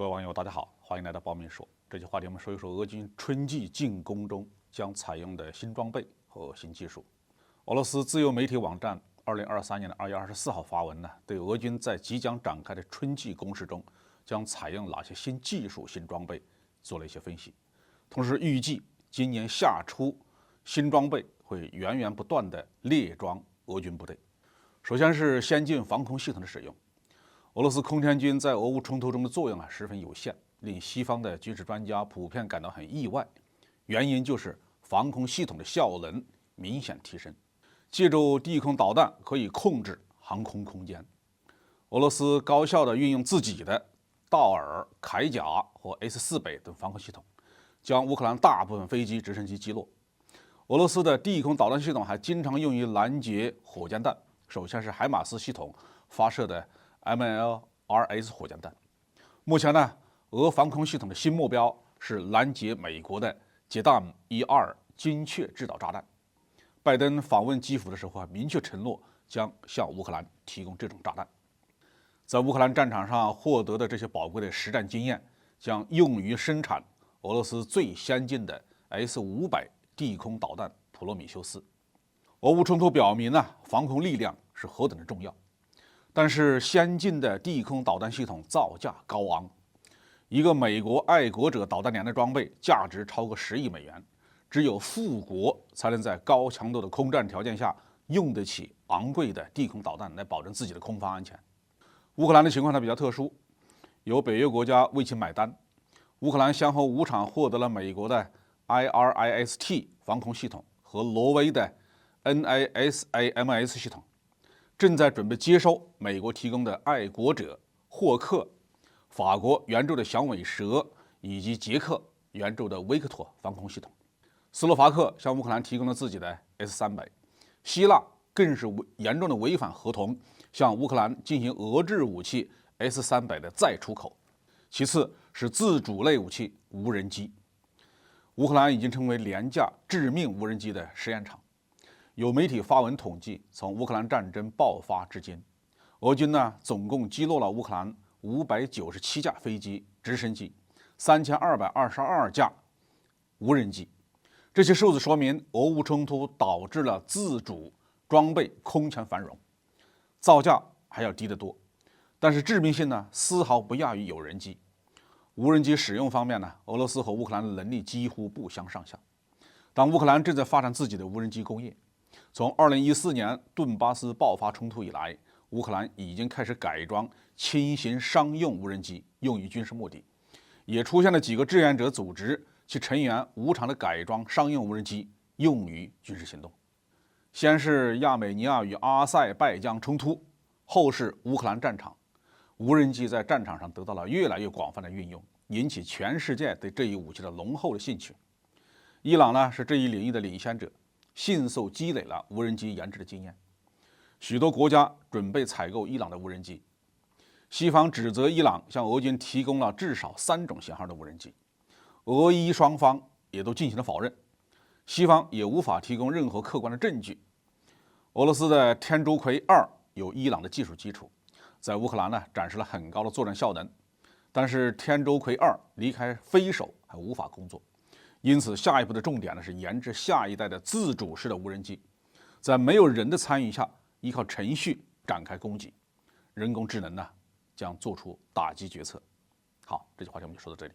各位网友，大家好，欢迎来到爆面说。这期话题我们说一说俄军春季进攻中将采用的新装备和新技术。俄罗斯自由媒体网站2023年2月24号发文呢，对俄军在即将展开的春季攻势中将采用哪些新技术、新装备做了一些分析，同时预计今年夏初新装备会源源不断地列装俄军部队。首先是先进防空系统的使用。俄罗斯空天军在俄乌冲突中的作用十分有限，令西方的军事专家普遍感到很意外。原因就是防空系统的效能明显提升，借助地空导弹可以控制航空空间。俄罗斯高效地运用自己的道尔、铠甲和 S-4北等防空系统，将乌克兰大部分飞机、直升机击落。俄罗斯的地空导弹系统还经常用于拦截火箭弹，首先是海马斯系统发射的 MLRS 火箭弹。目前呢，俄防空系统的新目标是拦截美国的捷达姆1-2精确制导炸弹。拜登访问基辅的时候明确承诺将向乌克兰提供这种炸弹。在乌克兰战场上获得的这些宝贵的实战经验，将用于生产俄罗斯最先进的 S-500地空导弹普罗米修斯。俄乌冲突表明防空力量是何等的重要。但是先进的地空导弹系统造价高昂，一个美国爱国者导弹连的装备价值超过10亿美元，只有富国才能在高强度的空战条件下用得起昂贵的地空导弹来保证自己的空防安全。乌克兰的情况比较特殊，有北约国家为其买单。乌克兰先后5场获得了美国的 IRIS-T 防空系统和挪威的 NASAMS 系统，正在准备接收美国提供的爱国者、霍克、法国援助的响尾蛇以及捷克援助的维克托防空系统。斯洛伐克向乌克兰提供了自己的 S-300，希腊更是严重的违反合同，向乌克兰进行俄制武器 S-300的再出口。其次是自主类武器无人机，乌克兰已经成为廉价致命无人机的实验场。有媒体发文统计，从乌克兰战争爆发至今，俄军总共击落了乌克兰597架飞机、直升机，3222架无人机。这些数字说明，俄乌冲突导致了自主装备空前繁荣，造价还要低得多，但是致命性丝毫不亚于有人机。无人机使用方面俄罗斯和乌克兰的能力几乎不相上下。当乌克兰正在发展自己的无人机工业。从2014年顿巴斯爆发冲突以来，乌克兰已经开始改装轻型商用无人机，用于军事目的，也出现了几个志愿者组织，其成员无偿的改装商用无人机，用于军事行动。先是亚美尼亚与阿塞拜疆冲突，后是乌克兰战场，无人机在战场上得到了越来越广泛的运用，引起全世界对这一武器的浓厚的兴趣。伊朗是这一领域的领先者，迅速积累了无人机研制的经验，许多国家准备采购伊朗的无人机。西方指责伊朗向俄军提供了至少3种型号的无人机，俄伊双方也都进行了否认，西方也无法提供任何客观的证据。俄罗斯的天竺葵2有伊朗的技术基础，在乌克兰展示了很高的作战效能，但是天竺葵2离开飞手还无法工作。因此，下一步的重点是研制下一代的自主式的无人机，在没有人的参与下，依靠程序展开攻击，人工智能将做出打击决策。好，这句话题我们就说到这里。